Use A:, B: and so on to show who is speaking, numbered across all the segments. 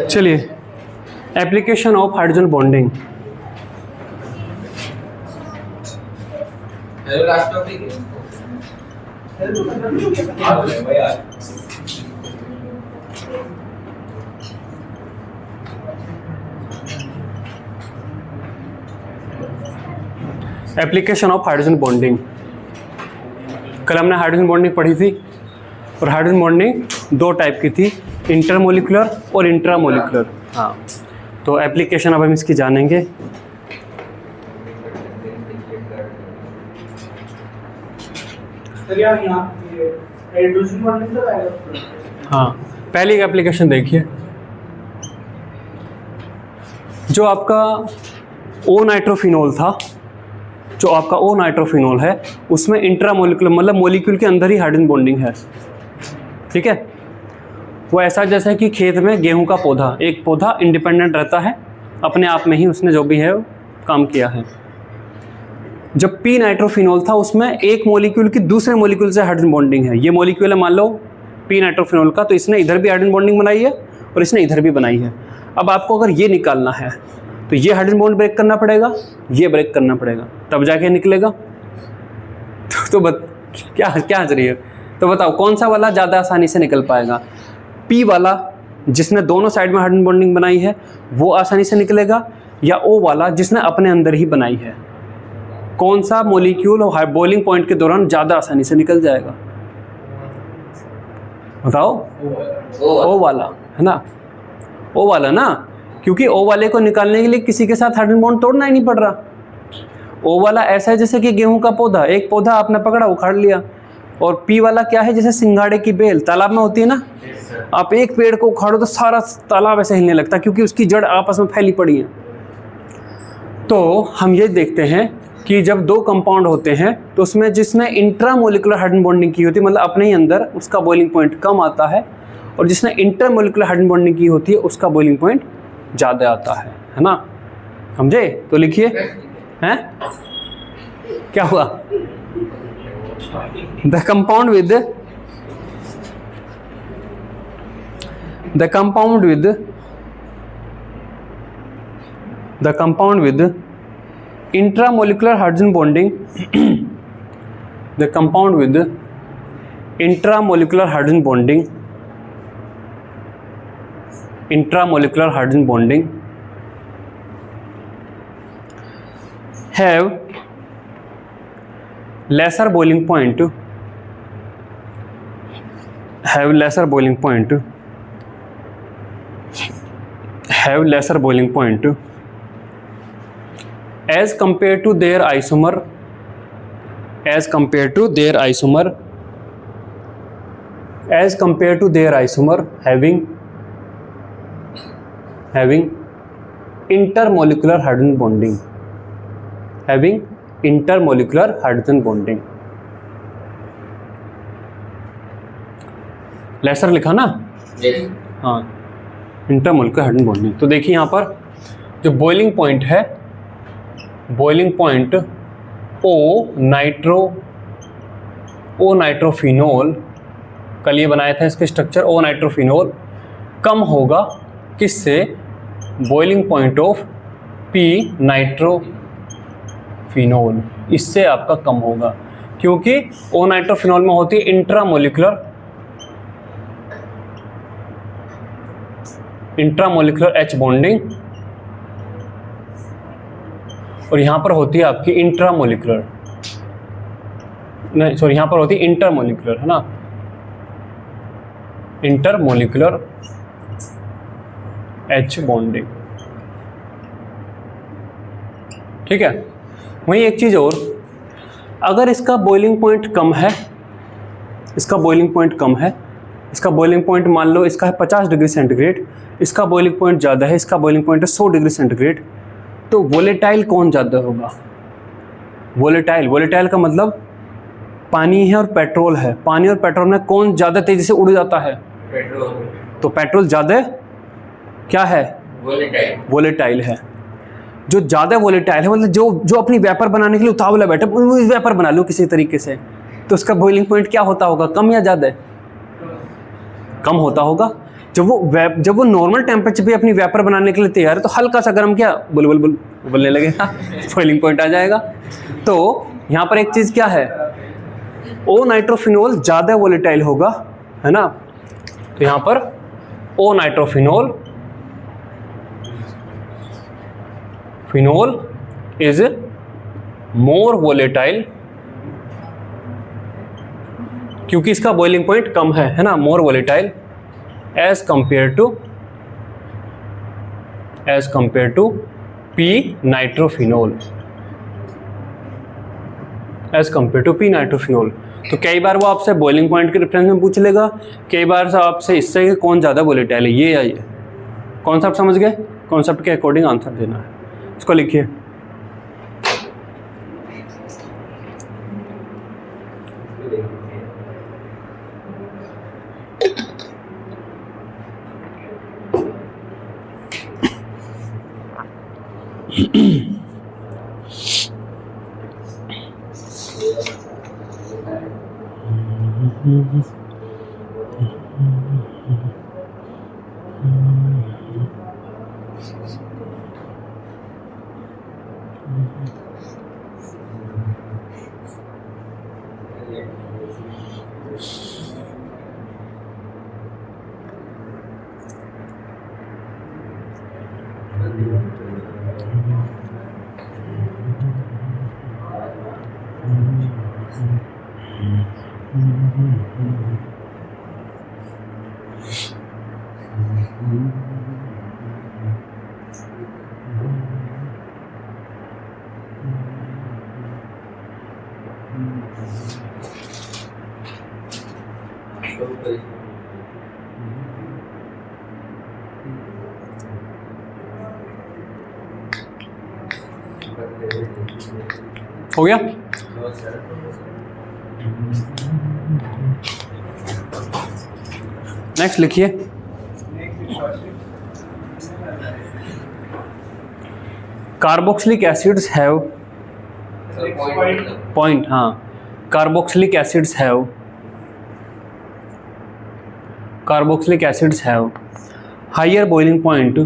A: चलिए, application of hydrogen bonding. Application of hydrogen bonding. कल हमने हाइड्रोजन बॉन्डिंग पढ़ी थी और हाइड्रोजन बॉन्डिंग दो टाइप की थी, इंटरमोलिकुलर और इंट्रामोलिकुलर। हाँ, तो एप्लीकेशन अब हम इसकी जानेंगे। हाँ, पहली एक एप्लीकेशन देखिए, जो आपका ओ नाइट्रोफिनोल था, जो आपका ओ नाइट्रोफिनोल है, उसमें इंट्रामोलिकुलर मतलब मोलिक्यूल के अंदर ही हाइड्रोजन बॉन्डिंग है। ठीक है, वो ऐसा जैसा कि खेत में गेहूं का पौधा, एक पौधा इंडिपेंडेंट रहता है अपने आप में ही, उसने जो भी है वो काम किया है। जब पी नाइट्रोफिनोल था, उसमें एक मोलिक्यूल की दूसरे मोलिक्यूल से हाइड्रोजन बॉन्डिंग है। ये मोलिक्यूल है मान लो पी नाइट्रोफिनोल का, तो इसने इधर भी हाइड्रोजन बॉन्डिंग बनाई है और इसने इधर भी बनाई है। अब आपको अगर ये निकालना है तो ये हाइड्रोजन बॉन्ड ब्रेक करना पड़ेगा, ये ब्रेक करना पड़ेगा, तब जाके निकलेगा। तो क्या हंस रही है? तो बताओ कौन सा वाला ज़्यादा आसानी से निकल पाएगा? पी वाला जिसने दोनों साइड में हाइड्रोजन बॉन्डिंग बनाई है वो आसानी से निकलेगा, या ओ वाला जिसने अपने अंदर ही बनाई है? कौन सा मॉलिक्यूल बॉइलिंग पॉइंट के दौरान ज़्यादा आसानी से निकल जाएगा? बताओ। ओ वाला है ना, ओ वाला ना, क्योंकि ओ वाले को निकालने के लिए किसी के साथ हाइड्रोजन बॉन्ड तोड़ना ही नहीं पड़ रहा। ओ वाला ऐसा है जैसे कि गेहूं का पौधा, एक पौधा आपने पकड़ा उखाड़ लिया। और पी वाला क्या है, जैसे सिंगाड़े की बेल तालाब में होती है ना, आप एक पेड़ को उखाड़ो तो सारा तालाब ऐसे हिलने लगता है, क्योंकि उसकी जड़ आपस में फैली पड़ी है। तो हम ये देखते हैं कि जब दो कंपाउंड होते हैं तो उसमें जिसने इंट्रामोलिकुलर हाइड्रोजन बॉन्डिंग की होती है, मतलब अपने ही अंदर, उसका बॉइलिंग पॉइंट कम आता है, और जिसने इंटरमोलिकुलर हाइड्रोजन बॉन्डिंग की होती है उसका बॉइलिंग पॉइंट ज़्यादा आता है ना? समझे? तो लिखिए, हैं क्या हुआ? The compound with intramolecular hydrogen bonding the compound with intramolecular hydrogen bonding have lesser boiling point as compared to their isomer having intermolecular hydrogen bonding lesser लिखा ना? हाँ, इंटरमोलिकुलर हाइड्रोजन बॉन्डिंग। तो देखिए यहाँ पर जो बॉइलिंग पॉइंट है, boiling point ओ nitrophenol, कल ये बनाया था इसके स्ट्रक्चर, ओ नाइट्रोफिनोल कम होगा किससे? Boiling point of P nitrophenol, इससे आपका कम होगा, क्योंकि ओ नाइट्रोफिनोल में होती है इंट्रामोलिकुलर H बॉन्डिंग, और यहां पर होती है आपकी इंट्रामोलिकुलर, नहीं सॉरी, यहां पर होती है इंटरमोलिकुलर, है ना? Intermolecular H bonding. ठीक है, वहीं एक चीज और, अगर इसका बॉइलिंग पॉइंट कम है, इसका बॉइलिंग पॉइंट मान लो इसका है 50 डिग्री सेंटीग्रेड, इसका बॉइलिंग पॉइंट ज़्यादा है, इसका बॉइलिंग पॉइंट है 100 डिग्री सेंटीग्रेड, तो वोलेटाइल कौन ज़्यादा होगा? वोलेटाइल का मतलब पानी है और पेट्रोल है, पानी और पेट्रोल में कौन ज़्यादा तेज़ी से उड़ जाता है? पेट्रोल। तो पेट्रोल ज़्यादा क्या है? वोलेटाइल है। जो ज़्यादा वोलेटाइल है मतलब जो अपनी वेपर बनाने के लिए उतावला बैठा, वेपर बना लो किसी तरीके से, तो उसका बॉइलिंग पॉइंट क्या होता होगा? कम या ज़्यादा? कम होता होगा। जब वो नॉर्मल टेम्परेचर पे अपनी वेपर बनाने के लिए तैयार है तो हल्का सा गर्म क्या बुलबुल लगेगा, बॉइलिंग पॉइंट आ जाएगा। तो यहाँ पर एक चीज़ क्या है, ओ नाइट्रोफिनोल ज़्यादा वोलेटाइल होगा, है ना। तो यहाँ पर o nitrophenol is more volatile, क्योंकि इसका बॉइलिंग पॉइंट कम है ना, more volatile as compare to p nitrophenol, as compare to p nitrophenol. तो कई बार वो आपसे बॉइलिंग पॉइंट के रेफरेंस में पूछ लेगा, कई बार से आपसे इससे कौन ज़्यादा वोलेटाइल है, ये या ये। कॉन्सेप्ट समझ गए, कॉन्सेप्ट के अकॉर्डिंग आंसर देना है। इसको लिखिए, हो गया। नेक्स्ट लिखिए, कार्बोक्सिलिक एसिड्स हैव पॉइंट, हाँ, carboxylic acids have higher boiling point,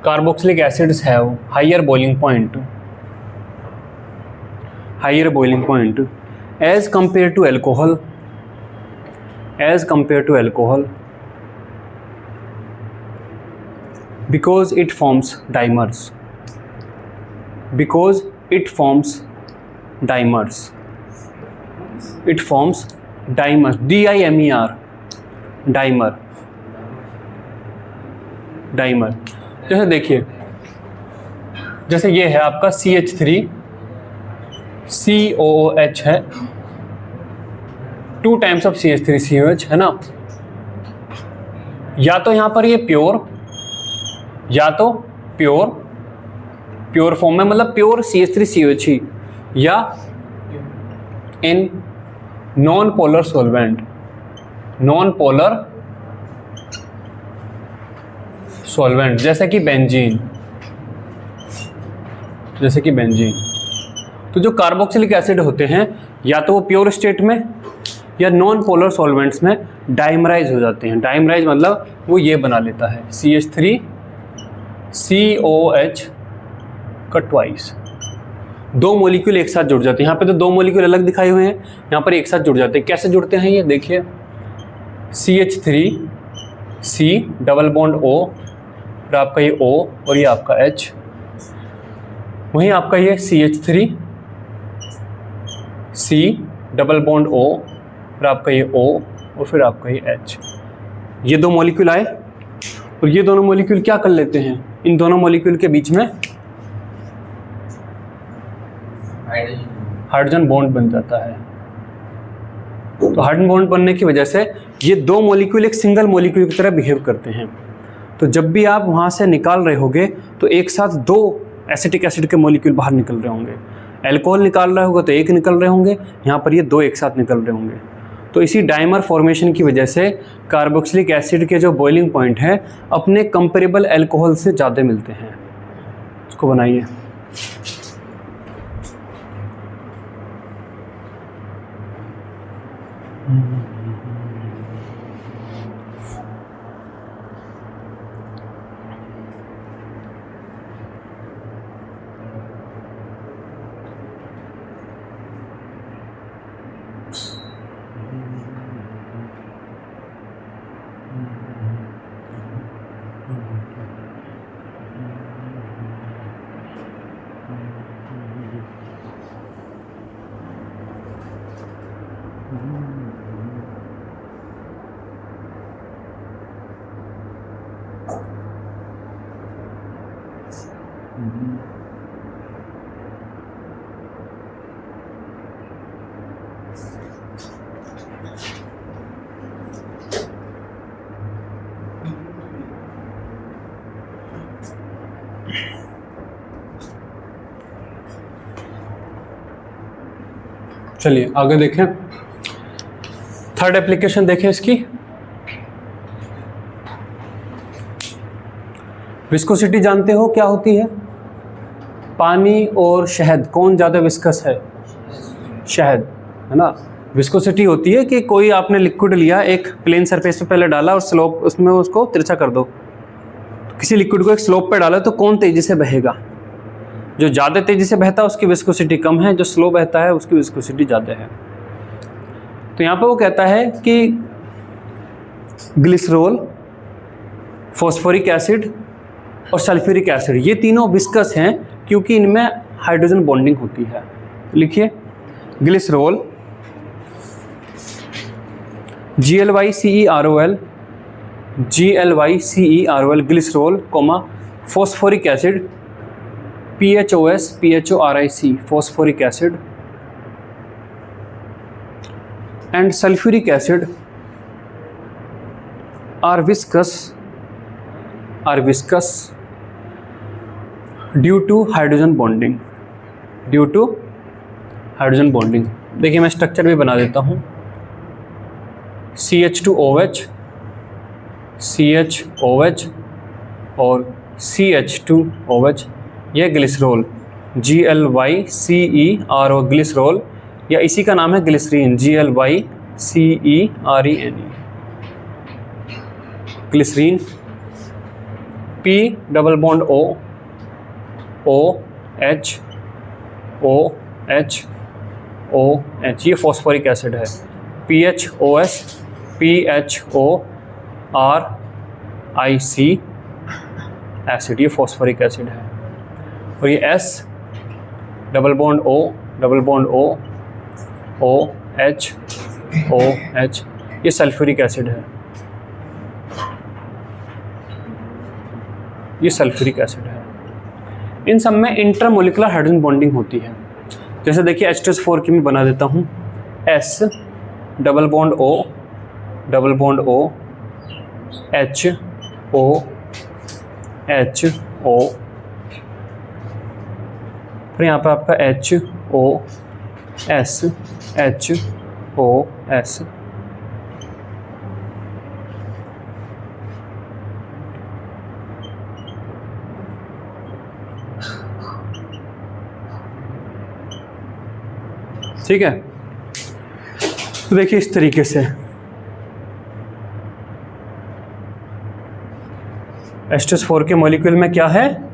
A: carboxylic acids have higher boiling point as compared to alcohol, because it forms dimers, DIMER, dimer. जैसे देखिए, जैसे ये है आपका CH3 COOH है, 2 टाइम्स ऑफ CH3COH, है ना। या तो यहाँ पर ये प्योर फॉर्म में, मतलब प्योर CH3COH ही, या इन नॉन पोलर सॉल्वेंट, जैसे कि बेंजीन। तो जो कार्बोक्सिलिक एसिड होते हैं, या तो वो प्योर स्टेट में या नॉन पोलर सॉल्वेंट्स में डाइमराइज हो जाते हैं। डाइमराइज मतलब वो ये बना लेता है CH3COH का ट्वाइस, 2 मॉलिक्यूल एक साथ जुड़ जाते हैं। यहाँ पे तो 2 मॉलिक्यूल अलग दिखाए हुए हैं, यहाँ पर एक साथ जुड़ जाते हैं। कैसे जुड़ते हैं ये देखिए, CH3C डबल बॉन्ड O, और आपका ये O और ये आपका H, वहीं आपका ये CH3C डबल बॉन्ड O, और आपका ये O, और फिर आपका ये H। ये 2 मॉलिक्यूल आए, और ये दोनों मॉलिक्यूल क्या कर लेते हैं, इन दोनों मॉलिक्यूल के बीच में हाइड्रोजन बॉन्ड बन जाता है। तो हाइड्रोजन बॉन्ड बनने की वजह से ये 2 मॉलिक्यूल एक सिंगल मॉलिक्यूल की तरह बिहेव करते हैं। तो जब भी आप वहाँ से निकाल रहे होगे तो एक साथ 2 एसिटिक एसिड के मॉलिक्यूल बाहर निकल रहे होंगे। अल्कोहल निकाल रहा होगा तो 1 निकल रहे होंगे, यहाँ पर ये 2 एक साथ निकल रहे होंगे। तो इसी डाइमर फॉर्मेशन की वजह से कार्बोक्सिलिक एसिड के जो बॉइलिंग पॉइंट हैं अपने कंपेरेबल अल्कोहल से ज़्यादा मिलते हैं। इसको बनाइए। चलिए आगे देखें, थर्ड एप्लीकेशन देखें इसकी। विस्कोसिटी जानते हो क्या होती है? पानी और शहद, कौन ज़्यादा विस्कस है? शहद, है ना। विस्कोसिटी होती है कि कोई आपने लिक्विड लिया, एक प्लेन सरफेस पे पहले डाला और स्लोप उसमें उसको तिरछा कर दो। किसी लिक्विड को एक स्लोप पे डाला तो कौन तेजी से बहेगा? जो ज़्यादा तेजी से बहता है उसकी विस्कोसिटी कम है, जो स्लो बहता है उसकी विस्कोसिटी ज़्यादा है। तो यहाँ पे वो कहता है कि ग्लिसरॉल, फॉस्फोरिक एसिड और सल्फ्यूरिक एसिड ये तीनों विस्कस हैं क्योंकि इनमें हाइड्रोजन बॉन्डिंग होती है। लिखिए glycerol GLYCEROL glycerol, phosphoric acid PHOS phosphoric acid and sulphuric acid are viscous due to hydrogen bonding. देखिए मैं स्ट्रक्चर भी बना देता हूँ। CH2OH और CH2OH, यह ग्लिसरॉल GLYCERO ग्लिसरॉल, या इसी का नाम है glycerine GLYCERENE glycerine. P double bond OH ये फॉस्फोरिक एसिड है। PHOS एसिड, ये फॉस्फोरिक एसिड है। और ये S डबल बॉन्ड OH ये सल्फ्यूरिक एसिड है। इन सब में इंटरमोलिकुलर हाइड्रोजन बॉन्डिंग होती है। जैसे देखिए H2S4 की मैं बना देता हूँ। S double bond O HO फिर यहाँ पे आपका HOS ठीक है। तो देखिए इस तरीके से H2S4 के मॉलिक्यूल में क्या है?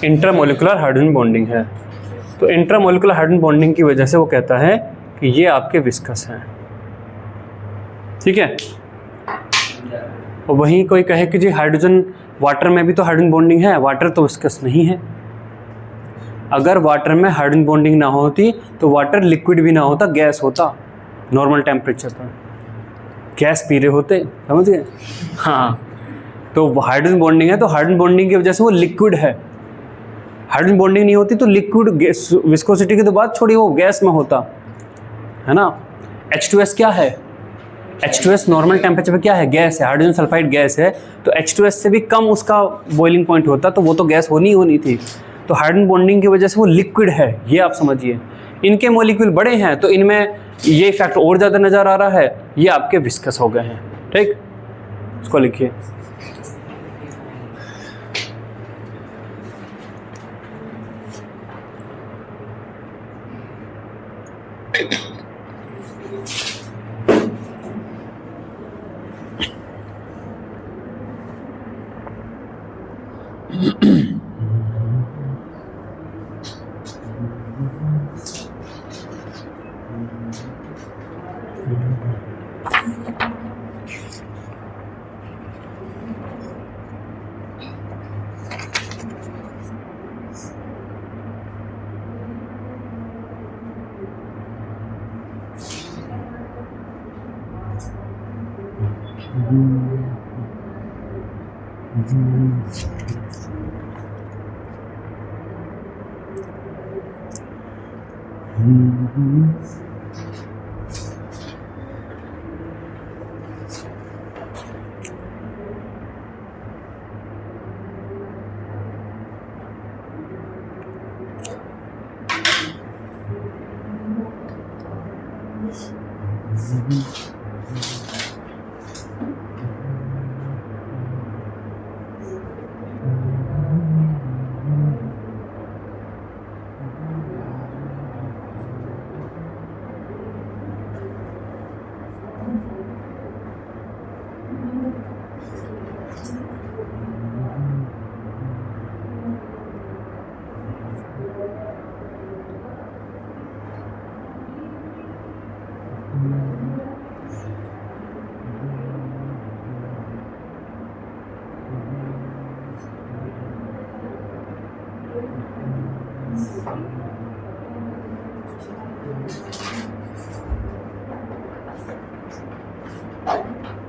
A: इंट्रामोलिकुलर हाइड्रोजन बॉन्डिंग है। तो इंट्रामोलिकुलर हाइड्रोजन बॉन्डिंग की वजह से वो कहता है कि ये आपके विस्कस हैं। ठीक है। और वहीं कोई कहे कि जी हाइड्रोजन, वाटर में भी तो हाइड्रोजन बॉन्डिंग है, वाटर तो विस्कस नहीं है। अगर वाटर में हाइड्रोजन बॉन्डिंग ना होती तो वाटर लिक्विड भी ना होता, गैस होता नॉर्मल टेम्परेचर पर। गैस पी रहे होते, समझ गए? हाँ, तो हाइड्रोजन बॉन्डिंग है, तो हाइड्रोजन बॉन्डिंग की वजह से वो लिक्विड है। हाइड्रोजन बॉन्डिंग नहीं होती तो लिक्विड, गैस, विस्कोसिटी की तो बात छोड़िए, वो गैस में होता, है ना। H2S क्या है? H2S नॉर्मल टेम्परेचर पे क्या है? गैस है, हाइड्रोजन सल्फाइड गैस है। तो H2S से भी कम उसका बॉइलिंग पॉइंट होता, तो वो तो गैस होनी थी। तो हाइड्रोजन बॉन्डिंग की वजह से वो लिक्विड है, ये आप समझिए। इनके मॉलिक्यूल बड़े हैं तो इनमें ये इफेक्ट और ज़्यादा नज़र आ रहा है, ये आपके विस्कस हो गए हैं। ठीक, इसको लिखिए।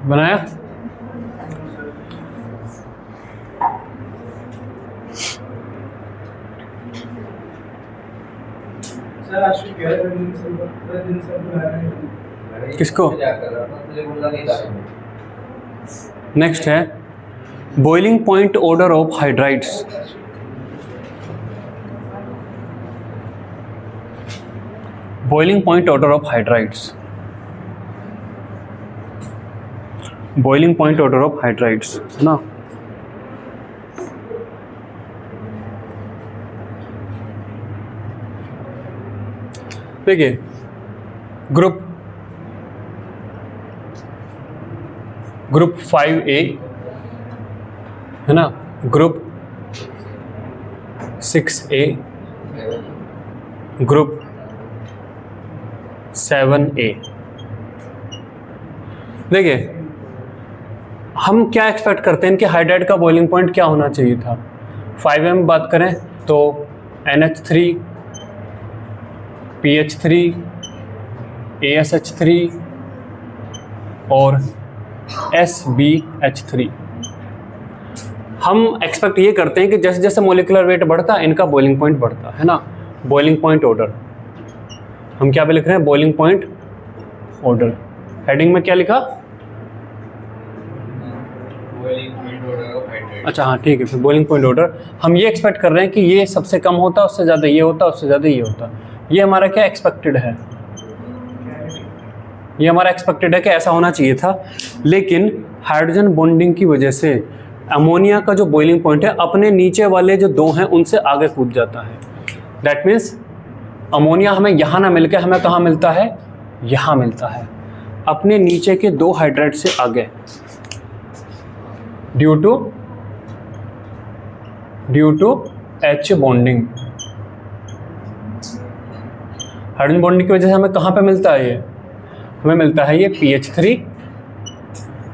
A: बनाया? किसको? नेक्स्ट है boiling point order of hydrides. Boiling point order of hydrides. Boiling point order of hydrides है ना। देखिए ग्रुप 5A है ना, ग्रुप 6A, ग्रुप 7A। देखिए हम क्या एक्सपेक्ट करते हैं कि हाइड्राइड का बॉइलिंग पॉइंट क्या होना चाहिए था। 5A में बात करें तो NH3, PH3, ASH3 और SBH3। हम एक्सपेक्ट ये करते हैं कि जैसे जैसे मोलिकुलर वेट बढ़ता है इनका बॉइलिंग पॉइंट बढ़ता है ना। बॉइलिंग पॉइंट ऑर्डर हम क्या पे लिख रहे हैं? Boiling point order. हेडिंग में क्या लिखा? अच्छा हाँ ठीक है, फिर बॉइलिंग पॉइंट ऑर्डर। हम ये एक्सपेक्ट कर रहे हैं कि ये सबसे कम होता, उससे ज़्यादा ये होता, उससे ज़्यादा ये होता। ये हमारा क्या एक्सपेक्टेड है? ये हमारा एक्सपेक्टेड है कि ऐसा होना चाहिए था। लेकिन हाइड्रोजन बॉन्डिंग की वजह से अमोनिया का जो बॉइलिंग पॉइंट है अपने नीचे वाले जो दो हैं उनसे आगे कूद जाता है। दैट मीन्स अमोनिया हमें यहाँ ना मिलकर हमें कहाँ मिलता है? यहाँ मिलता है, अपने नीचे के दो हाइड्राइड से आगे। Due to H bonding. Hydrogen bonding की वजह से हमें कहाँ पे मिलता है? ये हमें मिलता है ये PH3,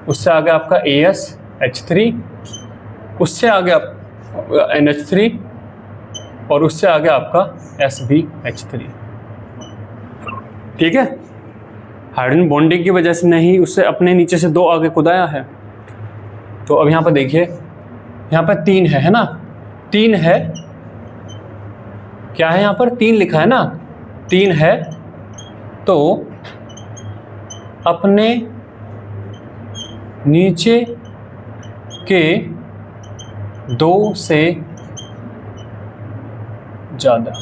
A: उससे आगे आपका ASH3, उससे आगे आप NH3 और उससे आगे आपका SBH3। ठीक है, हाइड्रोजन बॉन्डिंग की वजह से नहीं, उससे अपने नीचे से दो आगे कुदाया है। तो अब यहाँ पर देखिए, यहाँ पर 3 है ना, 3 है, क्या है यहाँ पर? 3 लिखा है ना, 3 है। तो अपने नीचे के 2 से ज़्यादा।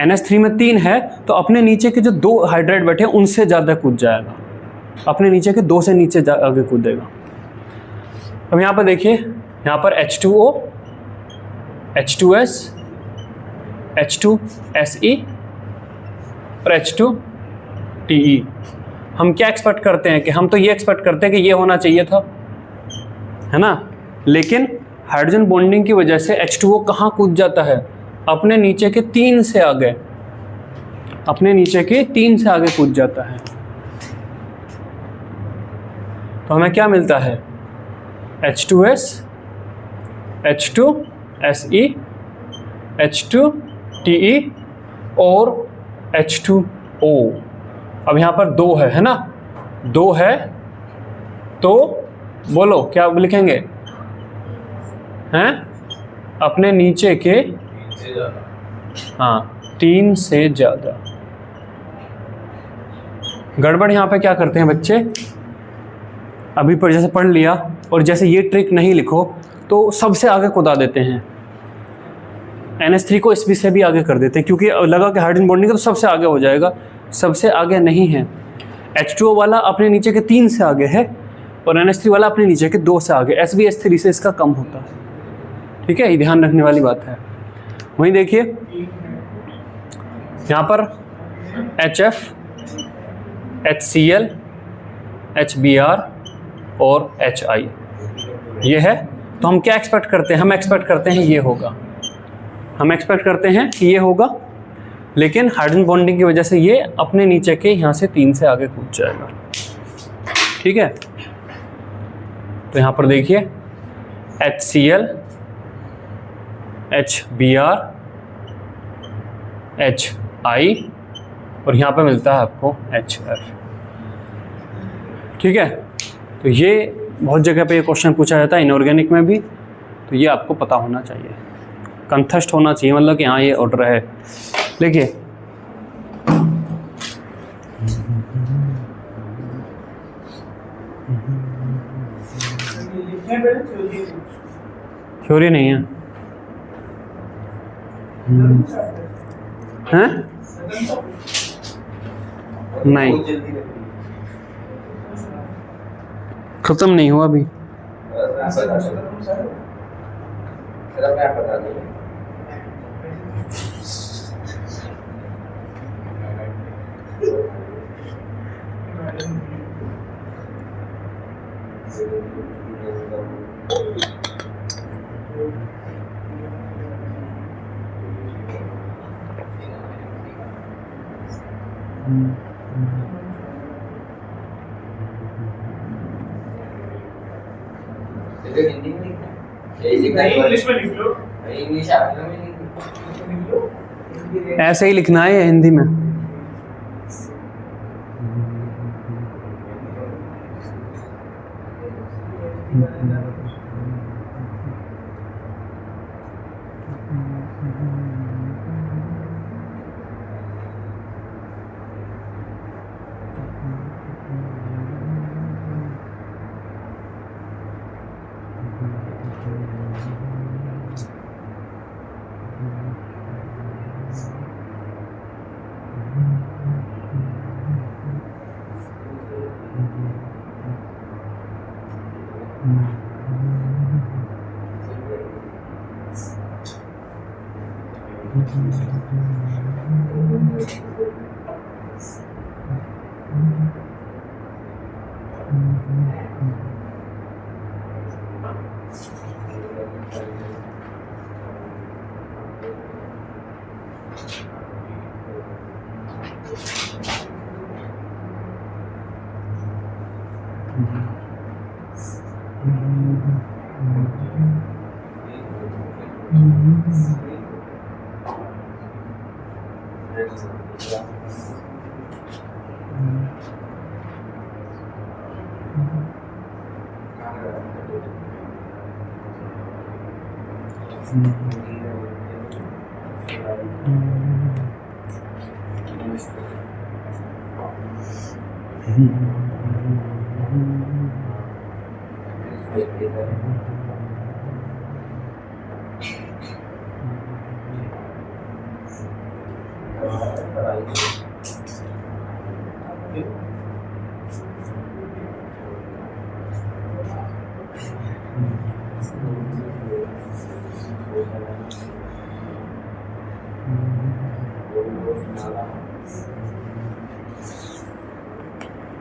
A: NH3 में 3 है तो अपने नीचे के जो 2 हाइड्राइड बैठे हैं उनसे ज़्यादा कूद जाएगा, अपने नीचे के 2 से नीचे आगे कूदेगा। अब यहाँ पर देखिए, यहाँ पर H2O, H2S, H2SE और H2TE। हम क्या एक्सपेक्ट करते हैं कि हम तो ये एक्सपेक्ट करते हैं कि ये होना चाहिए था, है ना। लेकिन हाइड्रोजन बॉन्डिंग की वजह से H2O कहाँ कूद जाता है? अपने नीचे के 3 से आगे, अपने नीचे के 3 से आगे कूद जाता है। तो हमें क्या मिलता है? H2S, H2SE, H2TE और H2O। अब यहाँ पर 2 है ना, 2 है तो बोलो क्या लिखेंगे? हैं अपने नीचे के, हाँ 3 से ज़्यादा। गड़बड़ यहाँ पे क्या करते हैं बच्चे, अभी पर जैसे पढ़ लिया और जैसे ये ट्रिक नहीं लिखो तो सबसे आगे कुदा देते हैं, NH3 को इसमें से भी आगे कर देते हैं, क्योंकि लगा कि हाइड्रोजन बॉन्डिंग है तो सबसे आगे हो जाएगा। सबसे आगे नहीं है, H2O वाला अपने नीचे के 3 से आगे है और NH3 वाला अपने नीचे के 2 से आगे, SbH3 से इसका कम होता है। ठीक है, ये ध्यान रखने वाली बात है। वहीं देखिए यहाँ पर HF, HCl, HBr और HI ये है। तो हम क्या एक्सपेक्ट करते हैं, हम एक्सपेक्ट करते हैं ये होगा, हम एक्सपेक्ट करते हैं कि ये होगा, लेकिन हाइड्रोजन बॉन्डिंग की वजह से ये अपने नीचे के यहाँ से 3 से आगे कूद जाएगा। ठीक है, तो यहाँ पर देखिए HCl, HBr, HI और यहाँ पे मिलता है आपको HF। ठीक है, तो ये बहुत जगह पे ये क्वेश्चन पूछा जाता है, इनऑर्गेनिक में भी, तो ये आपको पता होना चाहिए, कंथस्ट होना चाहिए, मतलब कि हाँ ये ऑर्डर है। देखिए थ्योरी नहीं है, हैं? नहीं, खत्म नहीं हुआ अभी।
B: इंग्लिश में लिख लो, इंग्लिश
A: ऐसे ही लिखना है हिंदी में।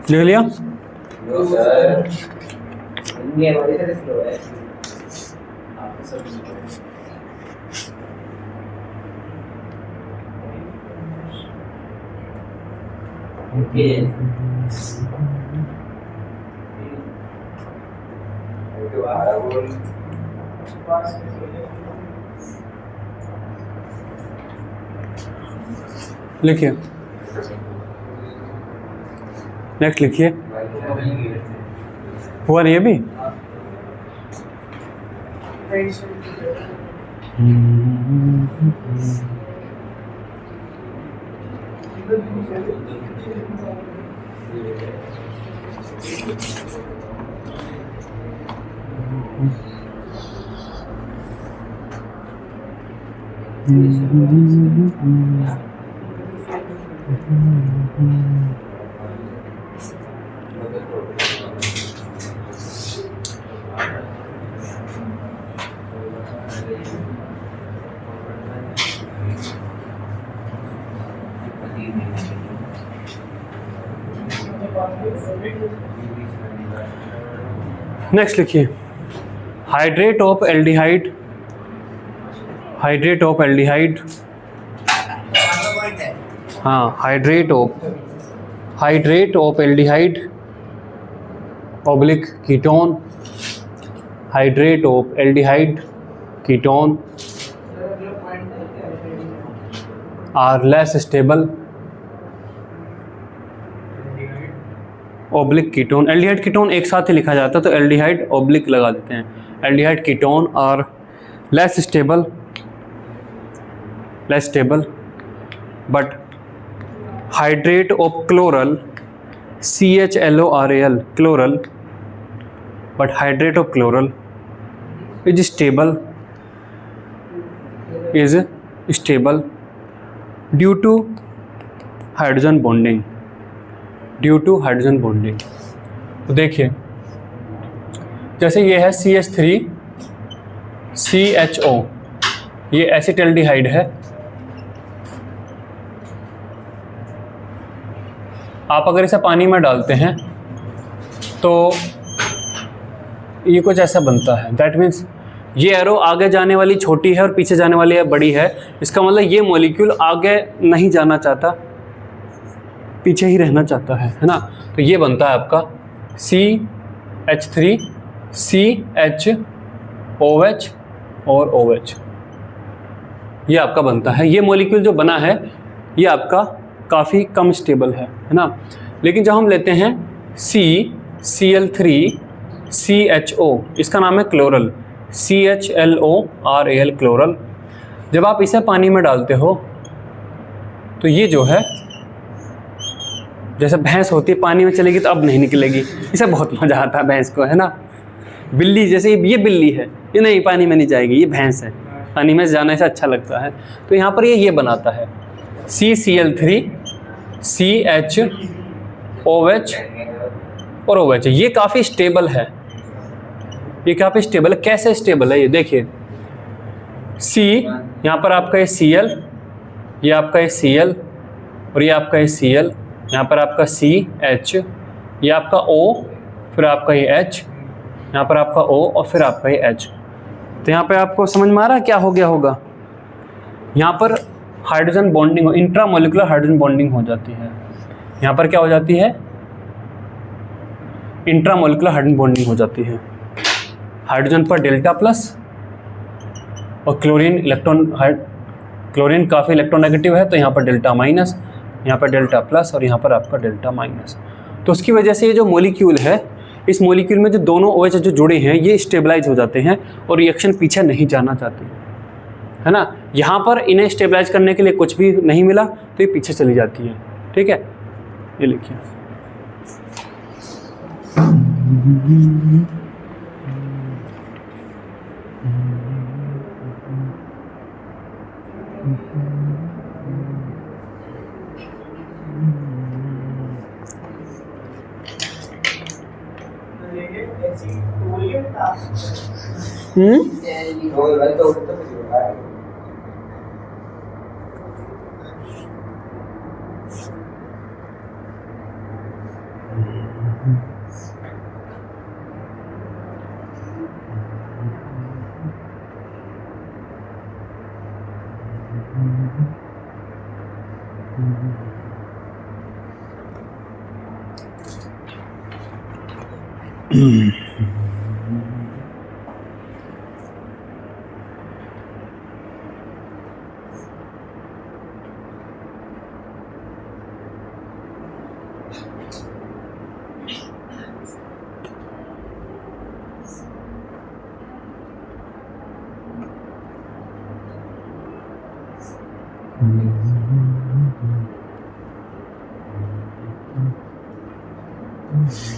A: लिख लिया? लिखिए, नेक्स्ट लिखिए। हुआ नहीं अभी? नेक्स्ट लिखिए, hydrate of aldehyde, hydrate of aldehyde, हाँ hydrate of aldehyde oblique ketone, hydrate of aldehyde ketone are less stable, oblique ketone, aldehyde ketone एक साथ ही लिखा जाता है तो एल्डिहाइड ऑब्लिक लगा देते हैं, aldehyde ketone are less stable but hydrate of chloral CHLORAL chloral, but hydrate of chloral is stable due to hydrogen bonding, तो देखिए जैसे ये है CH3CHO, ये एसिटल्डिहाइड है, आप अगर इसे पानी में डालते हैं तो ये कुछ ऐसा बनता है। दैट मीन्स ये एरो आगे जाने वाली छोटी है और पीछे जाने वाली बड़ी है, इसका मतलब ये मॉलिक्यूल आगे नहीं जाना चाहता, पीछे ही रहना चाहता है ना। तो ये बनता है आपका CH3CHOH और OH, ये आपका बनता है। ये मॉलिक्यूल जो बना है ये आपका काफ़ी कम स्टेबल है ना। लेकिन जब हम लेते हैं CCl3CHO, इसका नाम है क्लोरल, CHLORAL क्लोरल, जब आप इसे पानी में डालते हो तो ये जो है जैसे भैंस होती है पानी में चलेगी तो अब नहीं निकलेगी, इसे बहुत मज़ा आता है भैंस को, है ना। बिल्ली जैसे ये बिल्ली है, ये नहीं पानी में नहीं जाएगी, ये भैंस है, पानी में जाने से अच्छा लगता है। तो यहाँ पर ये बनाता है CCl3CHOH और OH, ये काफ़ी स्टेबल है, ये काफ़ी स्टेबल है। कैसे स्टेबल है ये देखिए, C यहाँ पर आपका ये Cl, ये आपका ये Cl और ये आपका ये Cl, यहाँ पर आपका CH, ये आपका O, फिर आपका ये H, यहाँ पर आपका O और फिर आपका ये H। तो यहाँ पे आपको समझ में आ रहा है क्या हो गया होगा, यहाँ पर hydrogen bonding, intramolecular hydrogen bonding हो जाती है। यहाँ पर क्या हो जाती है, इंट्रामोलिकुलर हाइड्रोजन बॉन्डिंग हो जाती है। हाइड्रोजन पर डेल्टा प्लस और क्लोरीन काफ़ी इलेक्ट्रोनेगेटिव है तो यहाँ पर डेल्टा माइनस, यहाँ पर डेल्टा प्लस और यहाँ पर आपका डेल्टा माइनस। तो उसकी वजह से ये जो मॉलिक्यूल है, इस मॉलिक्यूल में जो दोनों OH जो जुड़े हैं ये स्टेबलाइज हो जाते हैं और रिएक्शन पीछे नहीं जाना चाहती, है ना। यहाँ पर इन्हें स्टेबलाइज करने के लिए कुछ भी नहीं मिला तो ये पीछे चली जाती है, ठीक है। ये लिखिए
C: है।